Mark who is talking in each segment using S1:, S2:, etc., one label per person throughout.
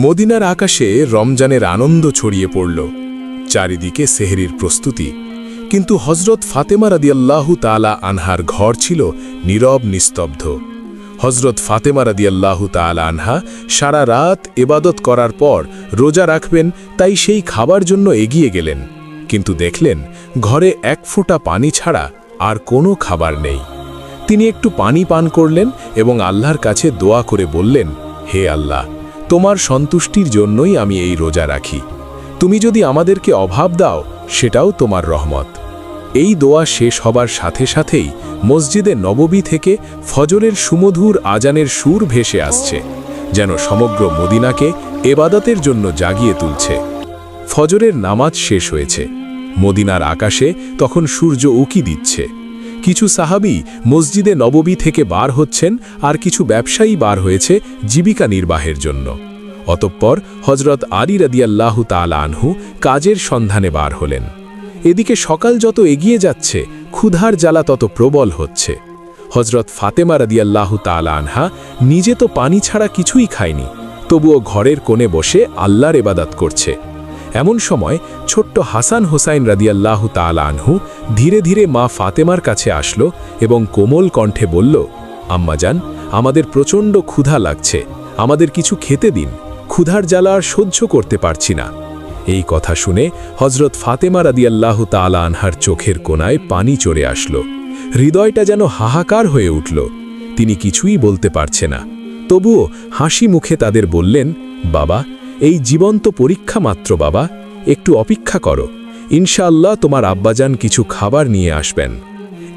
S1: মদিনার আকাশে রমজানের আনন্দ ছড়িয়ে পড়ল। চারিদিকে সেহরির প্রস্তুতি, কিন্তু হজরত ফাতেমা রাদিয়াল্লাহু তাআলা আনহার ঘর ছিল নীরব নিস্তব্ধ। হজরত ফাতেমা রাদিয়াল্লাহু তাআলা আনহা সারা রাত ইবাদত করার পর রোজা রাখবেন, তাই সেই খাবার জন্য এগিয়ে গেলেন, কিন্তু দেখলেন ঘরে এক ফোঁটা পানি ছাড়া আর কোনো খাবার নেই। তিনি একটু পানি পান করলেন এবং আল্লাহর কাছে দোয়া করে বললেন, হে আল্লাহ, তোমার সন্তুষ্টির জন্যই আমি এই রোজা রাখি। তুমি যদি আমাদেরকে অভাব দাও, সেটাও তোমার রহমত। এই দোয়া শেষ হবার সাথে সাথেই মসজিদে নববী থেকে ফজরের সুমধুর আজানের সুর ভেসে আসছে, যেন সমগ্র মদিনাকে এবাদতের জন্য জাগিয়ে তুলছে। ফজরের নামাজ শেষ হয়েছে। মদিনার আকাশে তখন সূর্য উকি দিচ্ছে। কিছু সাহাবী মসজিদে নববী থেকে বার হচ্ছেন, আর কিছু ব্যবসায়ী বার হয়েছে জীবিকা নির্বাহের জন্য। অতঃপর হজরত আলী রাদিয়াল্লাহু তাআলা আনহু কাজের সন্ধানে বার হলেন। এদিকে সকাল যত এগিয়ে যাচ্ছে, ক্ষুধার জ্বালা তত প্রবল হচ্ছে। হজরত ফাতেমা রাদিয়াল্লাহু তাআলা আনহা নিজে তো পানি ছাড়া কিছুই খায়নি, তবুও ঘরের কোণে বসে আল্লাহর ইবাদত করছে। এমন সময় ছোট্ট হাসান হোসাইন রাদিয়াল্লাহু তাআলা আনহু ধীরে ধীরে মা ফাতেমার কাছে আসলো এবং কোমল কণ্ঠে বলল, আম্মাজান, আমাদের প্রচণ্ড ক্ষুধা লাগছে, আমাদের কিছু খেতে দিন, ক্ষুধার জ্বালা আর সহ্য করতে পারছি না। এই কথা শুনে হজরত ফাতেমা রাদিয়াল্লাহু তাআলা আনহার চোখের কোণায় পানি চড়ে আসলো। হৃদয়টা যেন হাহাকার হয়ে উঠল। তিনি কিছুই বলতে পারছে না, তবুও হাসি মুখে তাদের বললেন, বাবা, এই জীবন্ত পরীক্ষা মাত্র বাবা, একটু অপেক্ষা করো, ইনশাআল্লাহ তোমার আব্বাজান কিছু খাবার নিয়ে আসবেন।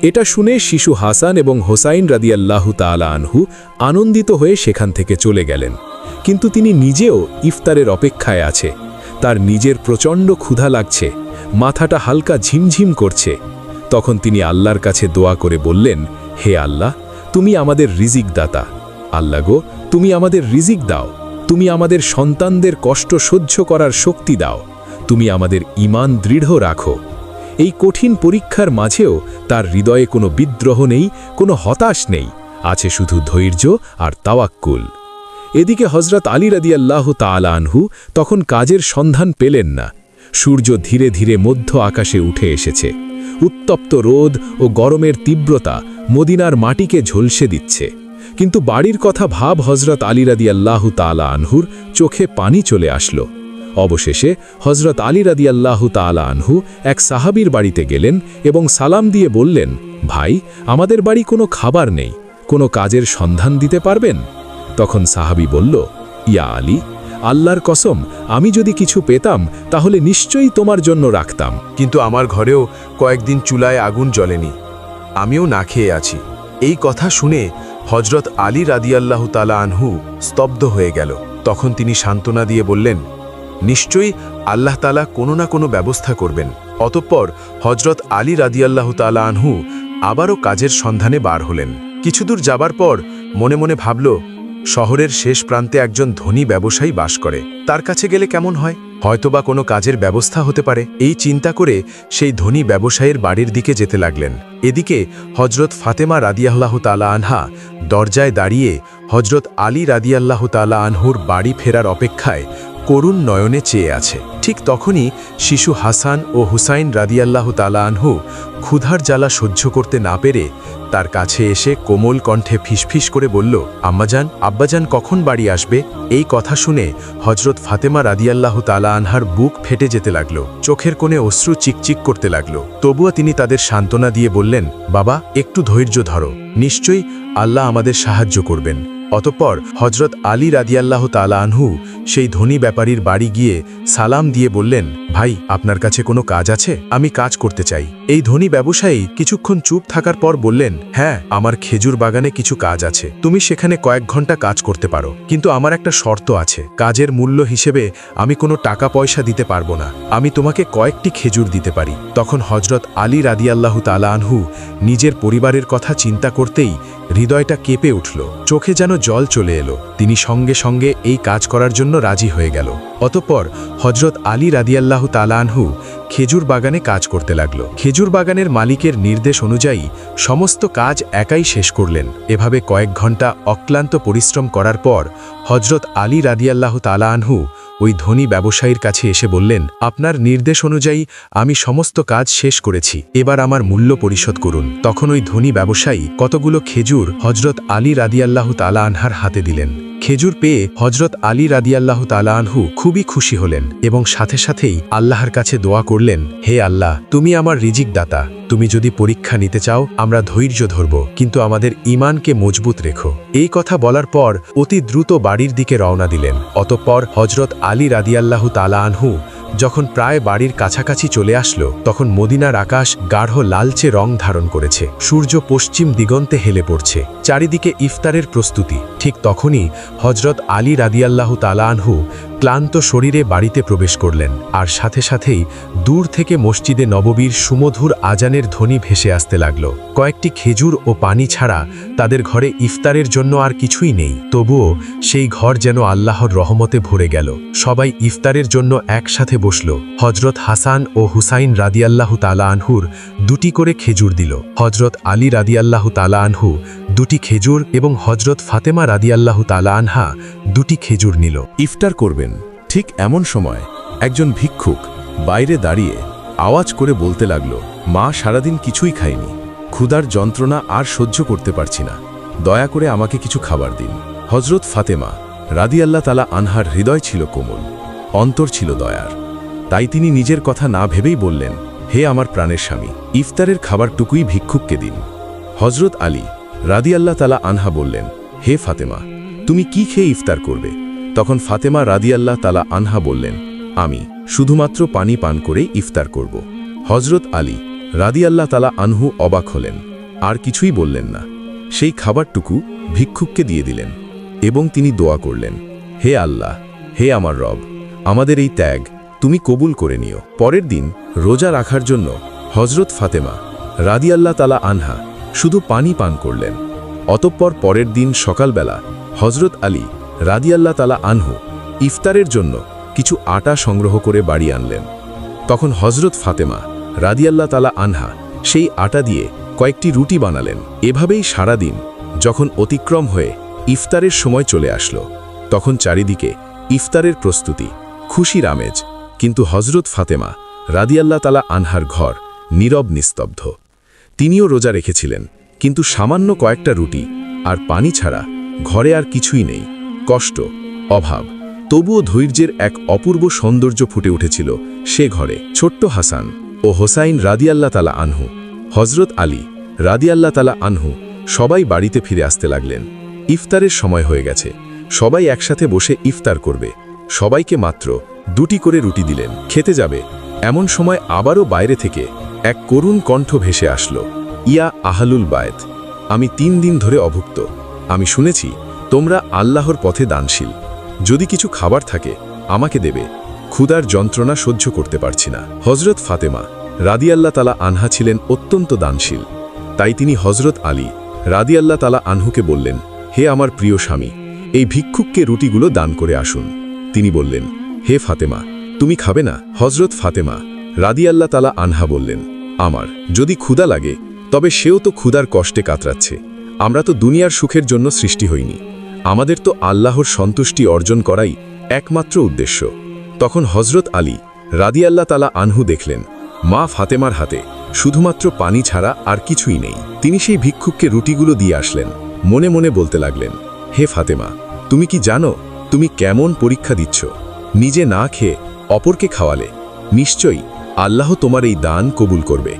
S1: এটা শুনে শিশু হাসান এবং হোসাইন রাদিয়াল্লাহু তাআলা আনহু আনন্দিত হয়ে সেখান থেকে চলে গেলেন, কিন্তু তিনি নিজেও ইফতারের অপেক্ষায় আছে। তার নিজের প্রচণ্ড ক্ষুধা লাগছে, মাথাটা হালকা ঝিমঝিম করছে। তখন তিনি আল্লাহর কাছে দোয়া করে বললেন, হে আল্লাহ, তুমি আমাদের রিজিক দাতা। আল্লাহ গো, তুমি আমাদের রিজিক দাও, তুমি আমাদের সন্তানদের কষ্ট সহ্য করার শক্তি দাও, তুমি আমাদের ঈমান দৃঢ় রাখো। এই কঠিন পরীক্ষার মাঝেও তার হৃদয়ে কোনো বিদ্রোহ নেই, কোনো হতাশ নেই, আছে শুধু ধৈর্য আর তাওয়াক্কুল। এদিকে হজরত আলী রাদিয়াল্লাহু তাআলা আনহু তখন কাজের সন্ধান পেলেন না। সূর্য ধীরে ধীরে মধ্য আকাশে উঠে এসেছে। উত্তপ্ত রোদ ও গরমের তীব্রতা মদিনার মাটিকে ঝলসে দিচ্ছে, কিন্তু বাড়ির কথা ভাব হজরত আলী রাদিয়াল্লাহু তাআলা আনহুর চোখে পানি চলে আসলো। অবশেষে হজরত আলী রাদিয়াল্লাহু তাআলা আনহু এক সাহাবীর বাড়িতে গেলেন এবং সালাম দিয়ে বললেন, ভাই, আমাদের বাড়ি কোনো খাবার নেই, কোনো কাজের সন্ধান দিতে পারবেন? তখন সাহাবী বলল, ইয়া আলী, আল্লাহর কসম, আমি যদি কিছু পেতাম তাহলে নিশ্চয়ই তোমার জন্য রাখতাম,
S2: কিন্তু আমার ঘরেও কয়েকদিন চুলায় আগুন জ্বলেনি, আমিও না খেয়ে আছি। এই কথা শুনে হজরত আলী রাদিয়াল্লাহু তাআলা আনহু স্তব্ধ হয়ে গেল। তখন তিনি সান্ত্বনা দিয়ে বললেন, নিশ্চয়ই আল্লাহ তাআলা কোনো না কোনো ব্যবস্থা করবেন। অতঃপর হজরত আলী রাদিয়াল্লাহু তাআলা আনহু আবারও কাজের সন্ধানে বার হলেন। কিছুদূর যাবার পর মনে মনে ভাবল, শহরের শেষ প্রান্তে একজন ধনী ব্যবসায়ী বাস করে, তার কাছে গেলে কেমন হয়, হয়তোবা কোনো কাজের ব্যবস্থা হতে পারে। এই চিন্তা করে সেই ধনী ব্যবসায়ীর বাড়ির দিকে যেতে লাগলেন। এদিকে হজরত ফাতেমা রাদিয়াল্লাহু তাআলা আনহা দরজায় দাঁড়িয়ে হজরত আলী রাদিয়াল্লাহু তাআলা আনহুর বাড়ি ফেরার অপেক্ষায় করুণ নয়নে চেয়ে আছে। ঠিক তখনই শিশু হাসান ও হুসাইন রাদিয়াল্লাহু তাআলা আনহু ক্ষুধার জ্বালা সহ্য করতে না পেরে তার কাছে এসে কোমল কণ্ঠে ফিসফিস করে বলল, আম্মাজান, আব্বাজান কখন বাড়ি আসবে? এই কথা শুনে হজরত ফাতেমা রাদিয়াল্লাহু তাআলা আনহার বুক ফেটে যেতে লাগলো, চোখের কোণে অশ্রু চিকচিক করতে লাগলো। তবুও তিনি তাদের সান্ত্বনা দিয়ে বললেন, বাবা, একটু ধৈর্য ধরো, নিশ্চয়ই আল্লাহ আমাদের সাহায্য করবেন। অতঃপর হজরত আলী রাদিয়াল্লাহু তাআলা আনহু সেই ধনী ব্যাপারীর বাড়ি গিয়ে সালাম দিয়ে বললেন, ভাই, আপনার কাছে কোনো কাজ আছে? আমি কাজ করতে চাই। এই ধনী ব্যবসায়ী কিছুক্ষণ চুপ থাকার পর বললেন, হ্যাঁ, আমার খেজুর বাগানে কিছু কাজ আছে, তুমি সেখানে কয়েক ঘন্টা কাজ করতে পারো, কিন্তু আমার একটা শর্ত আছে। কাজের মূল্য হিসেবে আমি কোনো টাকা পয়সা দিতে পারবো না, আমি তোমাকে কয়েকটি খেজুর দিতে পারি। তখন হজরত আলী রাদিয়াল্লাহু তাআলা আনহু নিজের পরিবারের কথা চিন্তা করতেই হৃদয়টা কেঁপে উঠল, চোখে যেন জল চলে এলো। তিনি সঙ্গে সঙ্গে এই কাজ করার জন্য রাজি হয়ে গেল। অতঃপর হজরত আলী রাদিয়াল্লাহু তাআলা আনহু খেজুর বাগানে কাজ করতে লাগল। খেজুর বাগানের মালিকের নির্দেশ অনুযায়ী সমস্ত কাজ একাই শেষ করলেন। এভাবে কয়েক ঘন্টা অক্লান্ত পরিশ্রম করার পর হজরত আলী রাদিয়াল্লাহু তাআলা আনহু ওই ধনী ব্যবসায়ীর কাছে এসে বললেন, আপনার নির্দেশ অনুযায়ী আমি সমস্ত কাজ শেষ করেছি, এবার আমার মূল্য পরিশোধ করুন। তখন ওই ধনী ব্যবসায়ী কতগুলো খেজুর হজরত আলী রাদিয়াল্লাহু তাআলা আনহার হাতে দিলেন। খেজুর পেয়ে হজরত আলী রাদিয়াল্লাহু তাআলা আনহু খুবই খুশি হলেন এবং সাথে সাথেই আল্লাহর কাছে দোয়া করলেন, হে আল্লাহ, তুমি আমার রিজিক দাতা, তুমি যদি পরীক্ষা নিতে চাও আমরা ধৈর্য ধরব, কিন্তু আমাদের ঈমানকে মজবুত রেখো। এই কথা বলার পর অতি দ্রুত বাড়ির দিকে রওনা দিলেন। অতঃপর হজরত আলী রাদিয়াল্লাহু তাআলা আনহু যখন প্রায় বাড়ির কাছাকাছি চলে আসলো, তখন মদিনার আকাশ গাঢ় লালচে রং ধারণ করেছে। সূর্য পশ্চিম দিগন্তে হেলে পড়ছে, চারিদিকে ইফতারের প্রস্তুতি। ঠিক তখনই হজরত আলী রাদিয়াল্লাহু তাআলা আনহু ক্লান্ত শরীরে বাড়িতে প্রবেশ করলেন, আর সাথে সাথেই দূর থেকে মসজিদে নববীর সুমধুর আজানের ধ্বনি ভেসে আসতে লাগল। কয়েকটি খেজুর ও পানি ছাড়া তাদের ঘরে ইফতারের জন্য আর কিছুই নেই, তবুও সেই ঘর যেন আল্লাহর রহমতে ভরে গেল। সবাই ইফতারের জন্য একসাথে বসল। হজরত হাসান ও হুসাইন রাদিয়াল্লাহু তাআলা আনহুর 2টি করে খেজুর দিল। হজরত আলী রাদিয়াল্লাহু তাআলা আনহু 2টি খেজুর এবং হজরত ফাতেমা রাদিয়াল্লাহু তাআলা আনহা 2টি খেজুর নিল।
S1: ইফতার করবেন ঠিক এমন সময় একজন ভিক্ষুক বাইরে দাঁড়িয়ে আওয়াজ করে বলতে লাগল, মা সারাদিন কিছুই খায়নি, ক্ষুধার যন্ত্রণা আর সহ্য করতে পারছি না, দয়া করে আমাকে কিছু খাবার দিন। হজরত ফাতেমা রাদিয়াল্লাহু তাআলা আনহার হৃদয় ছিল কোমল, অন্তর ছিল দয়ার, তাই তিনি নিজের কথা না ভেবেই বললেন, হে আমার প্রাণের স্বামী, ইফতারের খাবারটুকুই ভিক্ষুককে দিন। হজরত আলী রাদিয়াল্লাহু তাআলা আনহা বললেন, হে ফাতেমা, তুমি কি খেয়ে ইফতার করবে? তখন ফাতেমা রাদিয়াল্লাহু তাআলা আনহা বললেন, আমি শুধুমাত্র পানি পান করে ইফতার করব। হজরত আলী রাদিয়াল্লাহু তাআলা আনহু অবাক হলেন, আর কিছুই বললেন না। সেই খাবারটুকু ভিক্ষুককে দিয়ে দিলেন এবং তিনি দোয়া করলেন, হে আল্লাহ, হে আমার রব, আমাদের এই ত্যাগ তুমি কবুল করে নিও। পরের দিন রোজা রাখার জন্য হজরত ফাতেমা রাদিয়াল্লাহু তাআলা আনহা শুধু পানি পান করলেন। অতঃপর পরের দিন সকালবেলা হজরত আলী রাদিয়াল্লাহু তাআলা আনহু ইফতারের জন্য কিছু আটা সংগ্রহ করে বাড়ি আনলেন। তখন হজরত ফাতেমা রাদিয়াল্লাহু তাআলা আনহা সেই আটা দিয়ে কয়েকটি রুটি বানালেন। এভাবেই সারাদিন যখন অতিক্রম হয়ে ইফতারের সময় চলে আসলো, তখন চারিদিকে ইফতারের প্রস্তুতি, খুশির আমেজ, কিন্তু হজরত ফাতেমা রাদিয়াল্লাহু তাআলা আনহার ঘর নীরব নিস্তব্ধ। তিনিও রোজা রেখেছিলেন, কিন্তু সামান্য কয়েকটা রুটি আর পানি ছাড়া ঘরে আর কিছুই নেই। কষ্ট, অভাব, তবুও ধৈর্যের এক অপূর্ব সৌন্দর্য ফুটে উঠেছিল সে ঘরে। ছোট্ট হাসান ও হোসাইন রাদিয়াল্লাহু তাআলা আনহু, হজরত আলী রাদিয়াল্লাহু তাআলা আনহু সবাই বাড়িতে ফিরে আসতে লাগলেন। ইফতারের সময় হয়ে গেছে, সবাই একসাথে বসে ইফতার করবে। সবাইকে মাত্র 2টি করে রুটি দিলেন। খেতে যাবে এমন সময় আবারও বাইরে থেকে এক করুণ কণ্ঠ ভেসে আসলো, ইয়া আহলুল বায়ত, আমি 3 দিন ধরে অভুক্ত। আমি শুনেছি তোমরা আল্লাহর পথে দানশীল, যদি কিছু খাবার থাকে আমাকে দেবে, ক্ষুধার যন্ত্রণা সহ্য করতে পারছি না। হজরত ফাতেমা রাদিয়াল্লাহু তাআলা আনহা ছিলেন অত্যন্ত দানশীল, তাই তিনি হজরত আলী রাদিয়াল্লাহু তাআলা আনহুকে বললেন, হে আমার প্রিয় স্বামী, এই ভিক্ষুককে রুটিগুলো দান করে আসুন। তিনি বললেন, হে ফাতেমা, তুমি খাবে না? হজরত ফাতেমা রাদিয়াল্লাহু তাআলা আনহা বললেন, আমার যদি ক্ষুধা লাগে তবে সেও তো ক্ষুধার কষ্টে কাতরাচ্ছে। আমরা তো দুনিয়ার সুখের জন্য সৃষ্টি হইনি, আমাদের তো আল্লাহর সন্তুষ্টি অর্জন করাই একমাত্র উদ্দেশ্য। তখন হজরত আলী রাদিয়াল্লাহু তাআলা আনহু দেখলেন মা ফাতেমার হাতে শুধুমাত্র পানি ছাড়া আর কিছুই নেই। তিনি সেই ভিক্ষুককে রুটিগুলো দিয়ে আসলেন, মনে মনে বলতে লাগলেন, হে ফাতেমা, তুমি কি জানো তুমি কেমন পরীক্ষা দিচ্ছ? নিজে না খেয়ে অপরকে খাওয়ালে নিশ্চয়ই আল্লাহ তোমার এই দান কবুল করবে।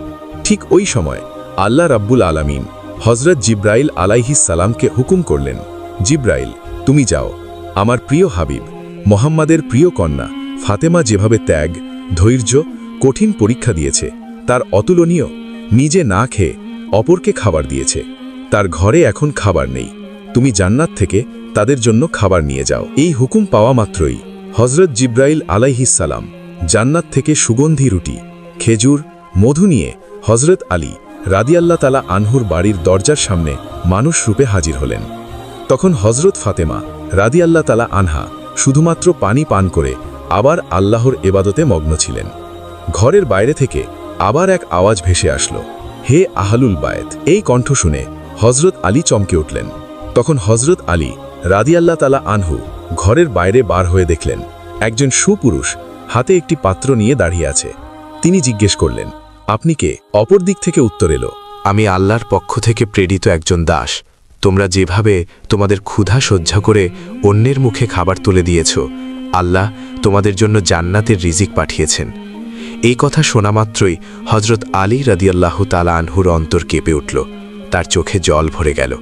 S1: ঠিক ওই সময় আল্লাহ রাব্বুল আলামিন হজরত জিব্রাইল আলাইহিস সালামকে হুকুম করলেন, জিব্রাইল, তুমি যাও, আমার প্রিয় হাবিব মোহাম্মদের প্রিয় কন্যা ফাতেমা যেভাবে ত্যাগ, ধৈর্য, কঠিন পরীক্ষা দিয়েছে তার অতুলনীয়, নিজে না খেয়ে অপরকে খাবার দিয়েছে, তার ঘরে এখন খাবার নেই, তুমি জান্নাত থেকে তাদের জন্য খাবার নিয়ে যাও। এই হুকুম পাওয়া মাত্রই হজরত জিব্রাইল আলাইহিস সালাম জান্নাত থেকে সুগন্ধি রুটি, খেজুর, মধু নিয়ে হজরত আলী রাদিয়াল্লাহু তাআলা আনহুর বাড়ির দরজার সামনে মানুষ রূপে হাজির হলেন। তখন হজরত ফাতেমা রাদিয়াল্লাহু তাআলা আনহা শুধুমাত্র পানি পান করে আবার আল্লাহর ইবাদতে মগ্ন ছিলেন।
S2: ঘরের বাইরে থেকে আবার এক আওয়াজ ভেসে আসলো, হে আহলুল বায়েত। এই কণ্ঠ শুনে হজরত আলী চমকে উঠলেন। তখন হজরত আলী রাদিয়াল্লাহু তাআলা আনহু ঘরের বাইরে বার হয়ে দেখলেন একজন সুপুরুষ হাতে একটি পাত্র নিয়ে দাঁড়িয়ে আছে। তিনি জিজ্ঞেস করলেন, আপনি কে? অপর দিক থেকে উত্তর এলো, আমি আল্লাহর পক্ষ থেকে প্রেরিত একজন দাস। তোমরা যেভাবে তোমাদের ক্ষুধা সহ্য করে অন্যের মুখে খাবার তুলে দিয়েছ, আল্লাহ তোমাদের জন্য জান্নাতের রিজিক পাঠিয়েছেন। এই কথা শোনা মাত্রই হজরত আলী রাদিয়াল্লাহু তাআলা আনহুর অন্তর কেঁপে উঠল, তার চোখে জল ভরে গেল।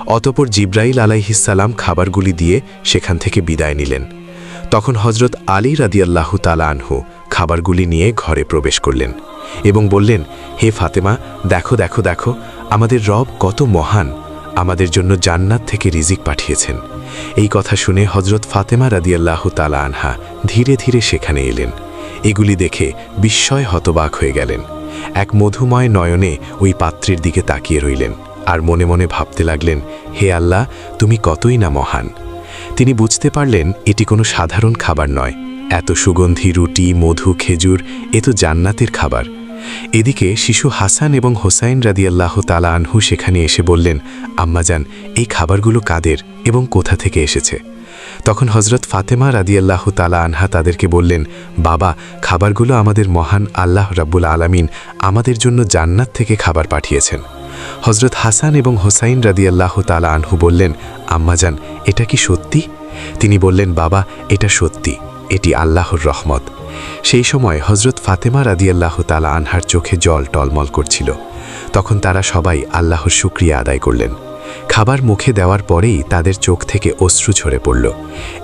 S2: অতঃপর জিব্রাইল আলাইহিসসালাম খাবারগুলি দিয়ে সেখান থেকে বিদায় নিলেন। তখন হজরত আলী রাদিয়াল্লাহু তাআলা আনহু খাবারগুলি নিয়ে ঘরে প্রবেশ করলেন এবং বললেন, হে ফাতেমা, দেখো দেখো দেখো, আমাদের রব কত মহান, আমাদের জন্য জান্নাত থেকে রিজিক পাঠিয়েছেন। এই কথা শুনে হজরত ফাতেমা রাদিয়াল্লাহু তাআলা আনহা ধীরে ধীরে সেখানে এলেন। এগুলি দেখে বিস্ময় হতবাক হয়ে গেলেন। এক মধুময় নয়নে ওই পাত্রের দিকে তাকিয়ে রইলেন আর মনে মনে ভাবতে লাগলেন, হে আল্লাহ, তুমি কতই না মহান। তিনি বুঝতে পারলেন এটি কোনো সাধারণ খাবার নয়। এত সুগন্ধি রুটি, মধু, খেজুর, এ তো জান্নাতের খাবার। এদিকে শিশু হাসান এবং হোসাইন রাদিয়াল্লাহু তাআলা আনহু সেখানে এসে বললেন, আম্মাজান, এই খাবারগুলো কাদের এবং কোথা থেকে এসেছে? তখন হজরত ফাতেমা রাদিয়াল্লাহু তাআলা আনহা তাদেরকে বললেন, বাবা, খাবারগুলো আমাদের মহান আল্লাহ রাব্বুল আলামিন আমাদের জন্য জান্নাত থেকে খাবার পাঠিয়েছেন। হজরত হাসান এবং হোসাইন রাদিয়াল্লাহু তাআলা আনহু বললেন, আম্মাজান, এটা কি সত্যি? তিনি বললেন, বাবা, এটা সত্যি, এটি আল্লাহর রহমত। সেই সময় হজরত ফাতেমা রাদিয়াল্লাহু তাআলা আনহার চোখে জল টলমল করছিল। তখন তারা সবাই আল্লাহর শুকরিয়া আদায় করলেন। খাবার মুখে দেওয়ার পরেই তাদের চোখ থেকে অশ্রু ঝরে পড়ল।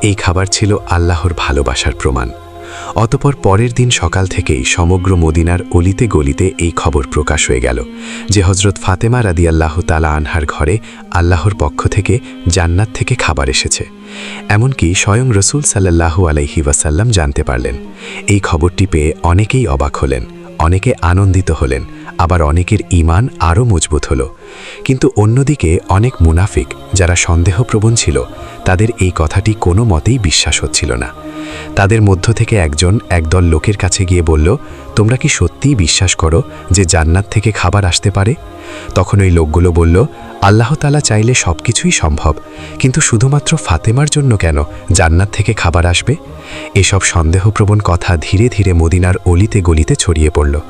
S2: এই খাবার ছিল আল্লাহর ভালোবাসার প্রমাণ। অতঃপর পরের দিন সকাল থেকেই সমগ্র মদিনার অলিতে গলিতে এই খবর প্রকাশ হয়ে গেল যে হজরত ফাতেমা রাদিয়াল্লাহু তাআলা আনহার ঘরে আল্লাহর পক্ষ থেকে জান্নাত থেকে খাবার এসেছে। এমনকি স্বয়ং রসুল সাল্লাল্লাহু আলাইহি ওয়াসাল্লাম জানতে পারলেন। এই খবরটি পেয়ে অনেকেই অবাক হলেন, অনেকে আনন্দিত হলেন, আবার অনেকের ঈমান আরও মজবুত হল। কিন্তু অন্যদিকে অনেক মুনাফিক যারা সন্দেহপ্রবণ ছিল, তাদের এই কথাটি কোনো মতেই বিশ্বাস হচ্ছিল না। তাদের মধ্য থেকে একজন একদল লোকের কাছে গিয়ে বলল, তোমরা কি সত্যিই বিশ্বাস করো যে জান্নাত থেকে খাবার আসতে পারে? তখন ওই লোকগুলো বলল, আল্লাহ তাআলা চাইলে সব কিছুই সম্ভব, কিন্তু শুধুমাত্র ফাতেমার জন্য কেন জান্নাত থেকে খাবার আসবে? এসব সন্দেহপ্রবণ কথা ধীরে ধীরে মদিনার অলিতে গলিতে ছড়িয়ে পড়ল।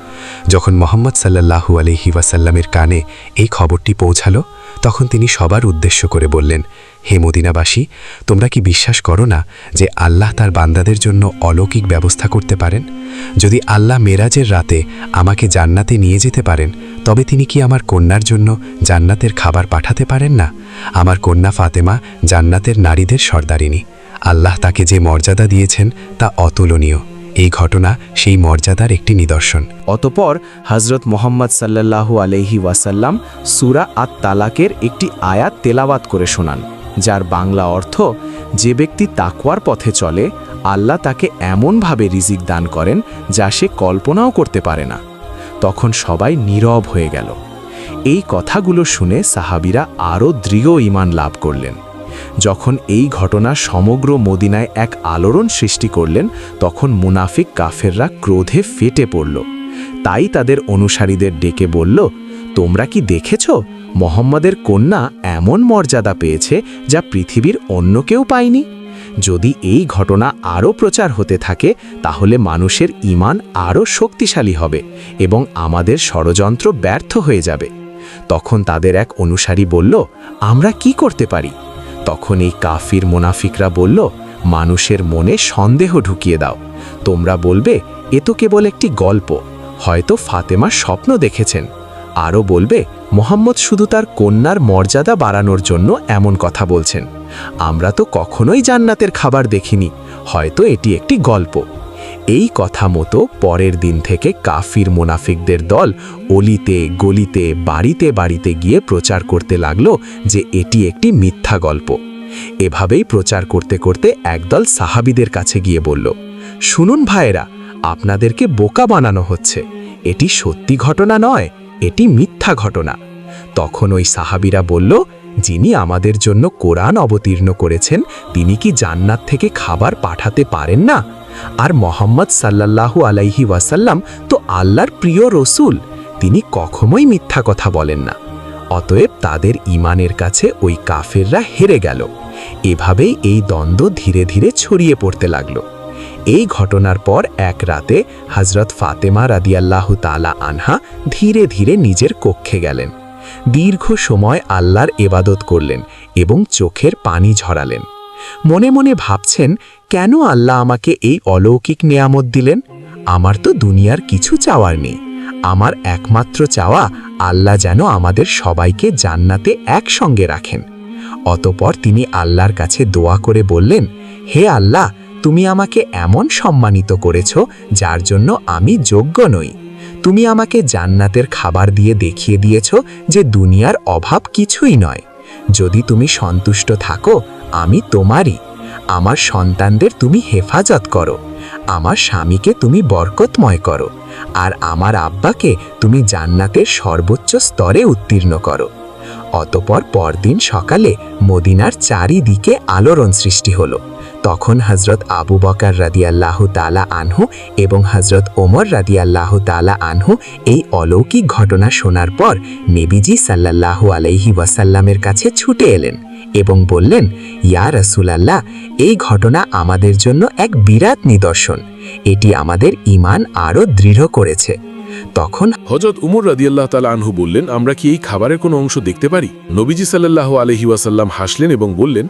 S2: যখন মুহাম্মদ সাল্লাল্লাহু আলাইহি ওয়াসাল্লামের কানে এই খবরটি পৌঁছালো, তখন তিনি সবার উদ্দেশ্য করে বললেন, হে মদিনাবাসী, তোমরা কি বিশ্বাস করো না যে আল্লাহ তার বান্দাদের জন্য অলৌকিক ব্যবস্থা করতে পারেন? যদি আল্লাহ মেরাজের রাতে আমাকে জান্নাতে নিয়ে যেতে পারেন, তবে তিনি কি আমার কন্যার জন্য জান্নাতের খাবার পাঠাতে পারেন না? আমার কন্যা ফাতেমা জান্নাতের নারীদের সর্দারিনী। আল্লাহ তাকে যে মর্যাদা দিয়েছেন তা অতুলনীয়। এই ঘটনা সেই মর্যাদার একটি নিদর্শন।
S3: অতঃপর হযরত মুহাম্মদ সাল্লাল্লাহু আলাইহি ওয়াসাল্লাম সূরা আত-তালাকের একটি আয়াত তেলাওয়াত করে শোনান, যার বাংলা অর্থ, যে ব্যক্তি তাকওয়ার পথে চলে, আল্লাহ তাকে এমনভাবে রিজিক দান করেন যা সে কল্পনাও করতে পারে না। তখন সবাই নীরব হয়ে গেল। এই কথাগুলো শুনে সাহাবীরা আরও দৃঢ় ঈমান লাভ করলেন। যখন এই ঘটনা সমগ্র মদিনায় এক আলোড়ন সৃষ্টি করলেন, তখন মুনাফিক কাফেররা ক্রোধে ফেটে পড়ল। তাই তাদের অনুসারীদের ডেকে বলল, তোমরা কি দেখেছ মুহাম্মদের কন্যা এমন মর্যাদা পেয়েছে যা পৃথিবীর অন্য কেউ পায়নি? যদি এই ঘটনা আরও প্রচার হতে থাকে, তাহলে মানুষের ঈমান আরও শক্তিশালী হবে এবং আমাদের ষড়যন্ত্র ব্যর্থ হয়ে যাবে। তখন তাদের এক অনুসারী বলল, আমরা কি করতে পারি? তখন এই কাফির মুনাফিকরা বলল, মানুষের মনে সন্দেহ ঢুকিয়ে দাও। তোমরা বলবে, এ তো কেবল একটি গল্প, হয়তো ফাতেমা স্বপ্ন দেখেছেন। আরও বলবে, মুহাম্মদ শুধু তার কন্যার মর্যাদা বাড়ানোর জন্য এমন কথা বলছেন। আমরা তো কখনোই জান্নাতের খাবার দেখিনি, হয়তো এটি একটি গল্প। এই কথা মতো পরের দিন থেকে কাফির মুনাফিকদের দল অলিতে গলিতে বাড়িতে বাড়িতে গিয়ে প্রচার করতে লাগলো যে এটি একটি মিথ্যা গল্প। এভাবেই প্রচার করতে করতে একদল সাহাবীদের কাছে গিয়ে বলল, শুনুন ভাইয়েরা, আপনাদেরকে বোকা বানানো হচ্ছে, এটি সত্যি ঘটনা নয়, এটি মিথ্যা ঘটনা। তখন ওই সাহাবীরা বলল, যিনি আমাদের জন্য কোরআন অবতীর্ণ করেছেন, তিনি কি জান্নাত থেকে খাবার পাঠাতে পারেন না? আর মোহাম্মদ সাল্লাল্লাহু আলাইহি ওয়াসাল্লাম তো আল্লাহর প্রিয় রসূল, তিনি কখনোই মিথ্যা কথা বলেন না। অতএব তাদের ঈমানের কাছে ওই কাফেররা হেরে গেল। এভাবেই এই দ্বন্দ্ব ধীরে ধীরে ছড়িয়ে পড়তে লাগল। এই ঘটনার পর এক রাতে হযরত ফাতেমা রাদিয়াল্লাহু তাআলা আনহা ধীরে ধীরে নিজের কক্ষে গেলেন। দীর্ঘ সময় আল্লাহর ইবাদত করলেন এবং চোখের পানি ঝরালেন। মনে মনে ভাবছেন, কেন আল্লাহ আমাকে এই অলৌকিক নেয়ামত দিলেন? আমার তো দুনিয়ার কিছু চাওয়ার নেই। আমার একমাত্র চাওয়া আল্লাহ যেন আমাদের সবাইকে জান্নাতে একসঙ্গে রাখেন। অতঃপর তিনি আল্লাহর কাছে দোয়া করে বললেন, হে আল্লাহ, তুমি আমাকে এমন সম্মানিত করেছ যার জন্য আমি যোগ্য নই। তুমি আমাকে জান্নাতের খাবার দিয়ে দেখিয়ে দিয়েছ যে দুনিয়ার অভাব কিছুই নয়। যদি তুমি সন্তুষ্ট থাকো, আমি তোমারই। আমার সন্তানদের তুমি হেফাজত করো, আমার স্বামীকে তুমি বরকতময় করো, আর আমার আব্বাকে তুমি জান্নাতের সর্বোচ্চ স্তরে উত্তীর্ণ করো। অতঃপর পরদিন সকালে মদিনার চারিদিকে আলোড়ন সৃষ্টি হলো। তখন হযরত আবু বকর রাদিয়াল্লাহু তাআলা আনহু এবং হযরত ওমর রাদিয়াল্লাহু তাআলা আনহু এই অলৌকিক ঘটনা শোনার পর নবীজি সাল্লাল্লাহু আলাইহি ওয়াসাল্লামের কাছে ছুটে এলেন এবং বললেন, ইয়া রাসূলুল্লাহ, এই ঘটনা আমাদের জন্য এক বিরাট নিদর্শন। এটি আমাদের ঈমান আরও দৃঢ় করেছে। তখন
S1: হযরত উমর রাদিয়াল্লাহু তাআলা আনহু বললেন, আমরা কি এই খাবারের কোনো অংশ দেখতে পারি? নবীজি সাল্লাল্লাহু আলাইহি ওয়াসাল্লাম হাসলেন এবং বললেন,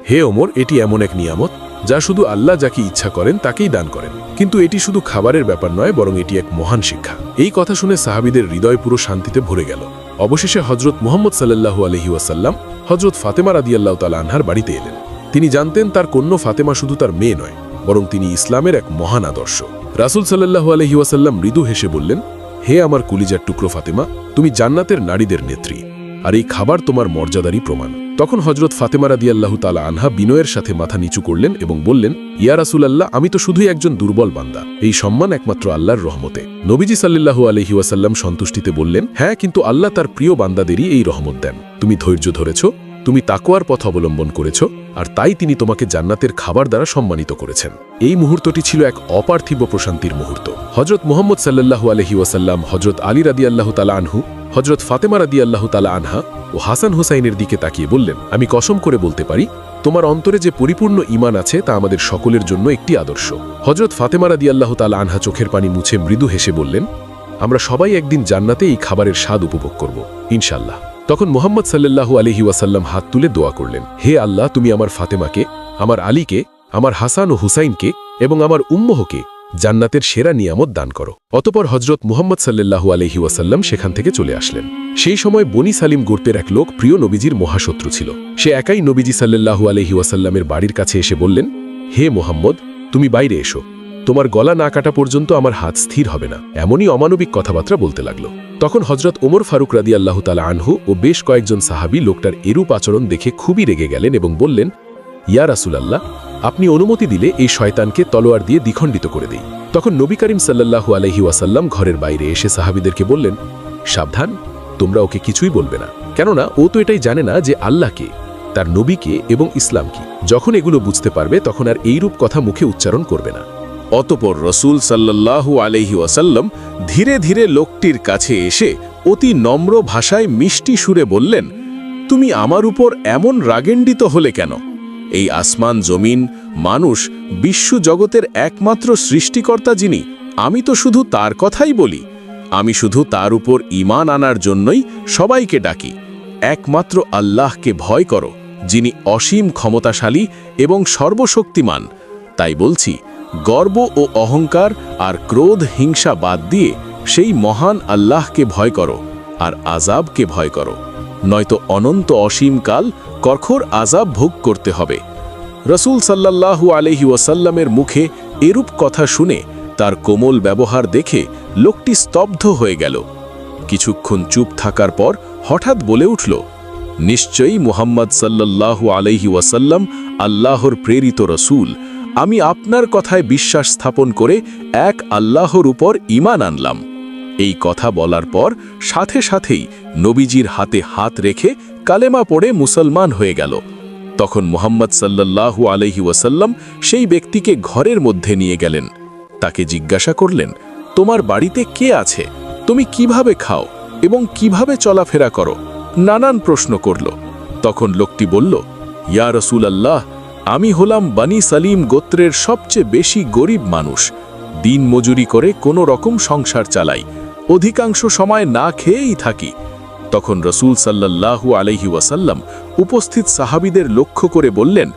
S1: হে ওমর, এটি এমন এক নিয়ামত যা শুধু আল্লাহ যাকে ইচ্ছা করেন তাকেই দান করেন। কিন্তু এটি শুধু খাবারের ব্যাপার নয়, বরং এটি এক মহান শিক্ষা। এই কথা শুনে সাহাবীদের হৃদয় পুরো শান্তিতে ভরে গেল। অবশেষে হযরত মুহাম্মদ সাল্লাল্লাহু আলাইহি ওয়াসাল্লাম হযরত ফাতেমা রাদিয়াল্লাহু তাআলা আনহার বাড়িতে এলেন। তিনি জানতেন তার কন্যা ফাতেমা শুধু তার মেয়ে নয়, বরং তিনি ইসলামের এক মহান আদর্শ। রাসূল সাল্লাল্লাহু আলাইহি ওয়াসাল্লাম মৃদু হেসে বললেন, হে আমার কলিজার টুকরো ফাতেমা, তুমি জান্নাতের নারীদের নেত্রী, আর এই খাবার তোমার মর্যাদারই প্রমাণ। তখন হযরত ফাতেমা রাদিয়াল্লাহু তাআলা আনহা বিনয়ের সাথে মাথা নিচু করলেন এবং বললেন, ইয়া রাসূলুল্লাহ, আমি তো শুধুই একজন দুর্বল বান্দা। এই সম্মান একমাত্র আল্লাহর রহমতে। নবীজি সাল্লাল্লাহু আলাইহি ওয়াসাল্লাম সন্তুষ্টিতে বললেন, হ্যাঁ, কিন্তু আল্লাহ তার প্রিয় বান্দাদেরই এই রহমত দেন। তুমি ধৈর্য ধরেছ, তুমি তাকওয়ার পথ অবলম্বন করেছ, আর তাই তিনি তোমাকে জান্নাতের খাবার দ্বারা সম্মানিত করেছেন। এই মুহূর্তটি ছিল এক অপার্থিব প্রশান্তির মুহূর্ত। হযরত মুহাম্মদ সাল্লাল্লাহু আলাইহি ওয়াসাল্লাম হযরত আলী রাদিয়াল্লাহু তাআলা আনহু, হযরত ফাতেমা রাদিয়াল্লাহু তাআলা আনহা ও হাসান হুসাইনের দিকে তাকিয়ে বললেন, আমি কসম করে বলতে পারি, তোমার অন্তরে যে পরিপূর্ণ ঈমান আছে তা আমাদের সকলের জন্য একটি আদর্শ। হযরত ফাতেমা রাদিয়াল্লাহু তাআলা আনহা চোখের পানি মুছে মৃদু হেসে বললেন, আমরা সবাই একদিন জান্নাতে এই খাবারের স্বাদ উপভোগ করব, ইনশাআল্লাহ। তখন মুহাম্মদ সাল্লাল্লাহু আলাইহি ওয়াসাল্লাম হাত তুলে দোয়া করলেন, হে আল্লাহ, তুমি আমার ফাতেমাকে, আমার আলীকে, আমার হাসান ও হুসাইনকে এবং আমার উম্মহকে জান্নাতের সেরা নিয়ামত দান করো। অতঃপর হযরত মুহাম্মদ সাল্লাল্লাহু আলাইহি ওয়াসাল্লাম সেখান থেকে চলে আসলেন। সেই সময় বনি সালিম গোত্রের এক লোক প্রিয় নবীজির মহাশত্রু ছিল। সে একাই নবীজি সাল্লাল্লাহু আলাইহি ওয়াসাল্লামের বাড়ির কাছে এসে বললেন, হে মুহাম্মদ, তুমি বাইরে এসো, তোমার গলা না কাটা পর্যন্ত আমার হাত স্থির হবে না। এমনই অমানবিক কথাবার্তা বলতে লাগলো। তখন হযরত ওমর ফারুক রাদিয়াল্লাহু তাআলা আনহু ও বেশ কয়েকজন সাহাবী লোকটার এরূপ আচরণ দেখে খুবই রেগে গেলেন এবং বললেন, ইয়া রাসূলুল্লাহ, আপনি অনুমতি দিলে এই শয়তানকে তলোয়ার দিয়ে দ্বিখণ্ডিত করে দেই। তখন নবী করিম সাল্লাল্লাহু আলাইহি ওয়াসাল্লাম ঘরের বাইরে এসে সাহাবীদেরকে বললেন, সাবধান, তোমরা ওকে কিছুই বলবে না, কেননা ও তো এটাই জানে না যে আল্লাহকে, তার নবীকে এবং ইসলাম কি। যখন এগুলো বুঝতে পারবে তখন আর এইরূপ কথা মুখে উচ্চারণ করবে না।
S4: অতঃপর রাসূল সাল্লাল্লাহু আলাইহি ওয়াসাল্লাম ধীরে ধীরে লোকটির কাছে এসে অতি নম্র ভাষায় মিষ্টি সুরে বললেন, তুমি আমার উপর এমন রাগেন্ডিত হলে কেন? এই আসমান জমিন মানুষ বিশ্বজগতের একমাত্র সৃষ্টিকর্তা যিনি, আমি তো শুধু তার কথাই বলি। আমি শুধু তার উপর ঈমান আনার জন্যই সবাইকে ডাকি। একমাত্র আল্লাহকে ভয় করো, যিনি অসীম ক্ষমতাশালী এবং সর্বশক্তিমান। তাই বলছি, গর্ব ও অহংকার আর ক্রোধ হিংসা বাদ দিয়ে সেই মহান আল্লাহকে ভয় করো আর আযাবকে ভয় করো, নয়তো অনন্ত অসীমকাল কঠোর আযাব ভোগ করতে হবে। রাসূল সাল্লাল্লাহু আলাইহি ওয়াসাল্লামের মুখে এরূপ কথা শুনে, তার কোমল ব্যবহার দেখে লোকটি স্তব্ধ হয়ে গেল। কিছুক্ষণ চুপ থাকার পর হঠাৎ বলে উঠল, নিশ্চয়ই মুহাম্মদ সাল্লাল্লাহু আলাইহি ওয়াসাল্লাম আল্লাহর প্রেরিত রাসূল। আমি আপনার কথায় বিশ্বাস স্থাপন করে এক আল্লাহর উপর ঈমান আনলাম। এই কথা বলার পর সাথে সাথেই নবীজির হাতে হাত রেখে কালেমা পড়ে মুসলমান হয়ে গেল। তখন মুহাম্মদ সাল্লাল্লাহু আলাইহি ওয়াসাল্লাম সেই ব্যক্তিকে ঘরের মধ্যে নিয়ে গেলেন। তাকে জিজ্ঞাসা করলেন, তোমার বাড়িতে কে আছে, তুমি কিভাবে খাও এবং কিভাবে চলাফেরা করো? নানান প্রশ্ন করল। তখন লোকটি বলল, ইয়া রাসূলুল্লাহ, আমি হলাম বনি সালিম গোত্রের সবচেয়ে বেশি গরিব মানুষ। দিন মজুরি করে কোনো রকম সংসার চালাই, অধিকাংশ সময় না খেয়েই থাকি। তখন রসূল সাল্লাল্লাহু আলাইহি ওয়াসাল্লাম উপস্থিত সাহাবীদের লক্ষ্য করে বললেন,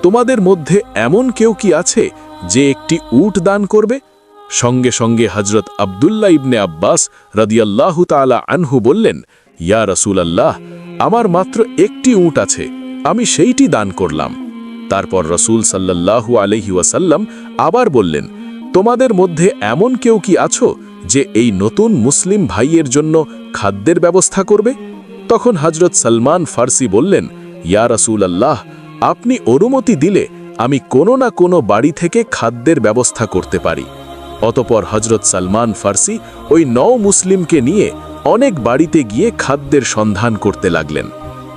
S4: তোমাদের মধ্যে এমন কেউ কি আছে যে একটি উট দান করবে? সঙ্গে সঙ্গে হযরত আব্দুল্লাহ ইবনে আব্বাস রাদিয়াল্লাহু তাআলা আনহু বললেন, ইয়া রাসূলুল্লাহ, আমার মাত্র একটি উট আছে, আমি সেইটি দান করলাম। তারপর রসূল সাল্লাল্লাহু আলাইহি ওয়াসাল্লাম আবার বললেন, তোমাদের মধ্যে এমন কেউ কি আছো যে এই নতুন মুসলিম ভাইয়ের জন্য খাদ্যের ব্যবস্থা করবে? তখন হযরত সালমান ফার্সি বললেন, ইয়া রাসূলুল্লাহ, আপনি অনুমতি দিলে আমি কোনো না কোনো বাড়ি থেকে খাদ্যের ব্যবস্থা করতে পারি। অতপর হযরত সালমান ফার্সি ওই নও মুসলিমকে নিয়ে অনেক বাড়িতে গিয়ে খাদ্যের সন্ধান করতে লাগলেন,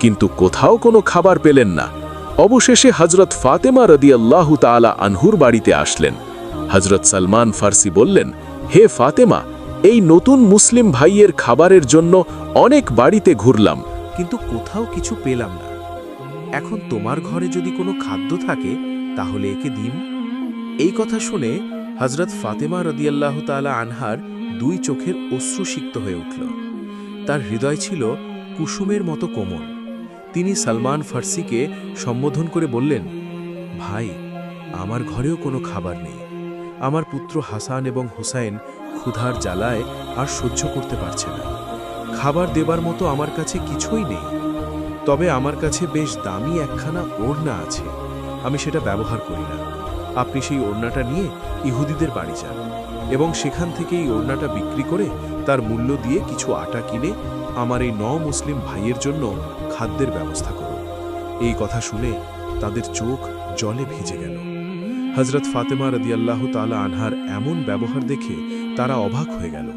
S4: কিন্তু কোথাও কোনো খাবার পেলেন না। অবশেষে হযরত ফাতেমা রাদিয়াল্লাহু তাআলা আনহুর বাড়িতে আসলেন। হযরত সালমান ফার্সি বললেন, হে ফাতেমা, এই নতুন মুসলিম ভাইয়ের খাবারের জন্য অনেক বাড়িতে ঘুরলাম,
S3: কিন্তু কোথাও কিছু পেলাম না। এখন তোমার ঘরে যদি কোনো খাদ্য থাকে তাহলে একে দিন। এই কথা শুনে হযরত ফাতেমা রাদিয়াল্লাহু তাআলা আনহার দুই চোখের অশ্রুসিক্ত হয়ে উঠল। তার হৃদয় ছিল কুসুমের মতো কোমল। তিনি সালমান ফার্সিকে সম্বোধন করে বললেন, ভাই, আমার ঘরেও কোনো খাবার নেই। আমার পুত্র হাসান এবং হুসাইন ক্ষুধার জ্বালায় আর সহ্য করতে পারছে না। খাবার দেবার মতো আমার কাছে কিছুই নেই। তবে আমার কাছে বেশ দামি একখানা ওড়না আছে, আমি সেটা ব্যবহার করি না। আপনি সেই ওড়নাটা নিয়ে ইহুদিদের বাড়ি যান এবং সেখান থেকে এই ওড়নাটা বিক্রি করে তার মূল্য দিয়ে কিছু আটা কিনে আমার এই মুসলিম ভাইয়ের জন্য খাদ্যের ব্যবস্থা করুন। এই কথা শুনে তাদের চোখ জলে ভিজে গেল। হযরত ফাতেমা রাদিয়াল্লাহু তাআলা আনহার এমন ব্যবহার দেখে তারা অবাক হয়ে গেল।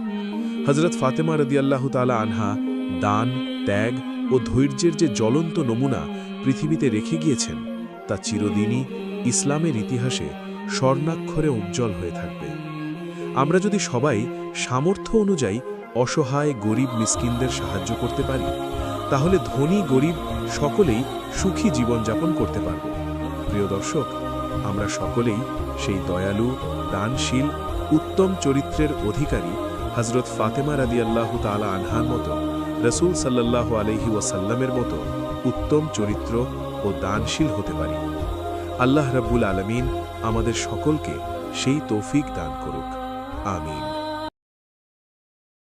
S3: হযরত ফাতেমা রাদিয়াল্লাহু তাআলা আনহা দান, ত্যাগ ও ধৈর্যের যে জ্বলন্ত নমুনা পৃথিবীতে রেখে গিয়েছেন, তা চিরদিনই ইসলামের ইতিহাসে স্বর্ণাক্ষরে উজ্জ্বল হয়ে থাকবে। আমরা যদি সবাই সামর্থ্য অনুযায়ী অসহায় গরিব মিসকিনদের সাহায্য করতে পারি, তাহলে ধনী গরিব সকলেই সুখী জীবনযাপন করতে পারব। প্রিয় দর্শক, আমরা সকলেই সেই দয়ালু, দানশীল, উত্তম চরিত্রের অধিকারী হযরত ফাতেমা রাদিয়াল্লাহু তাআলা আনহার মতো, রাসূল সাল্লাল্লাহু আলাইহি ওয়াসাল্লামের মতো উত্তম চরিত্র ও দানশীল হতে পারি। আল্লাহ রাব্বুল আলামিন আমাদের সকলকে সেই তৌফিক দান করুক। আমিন।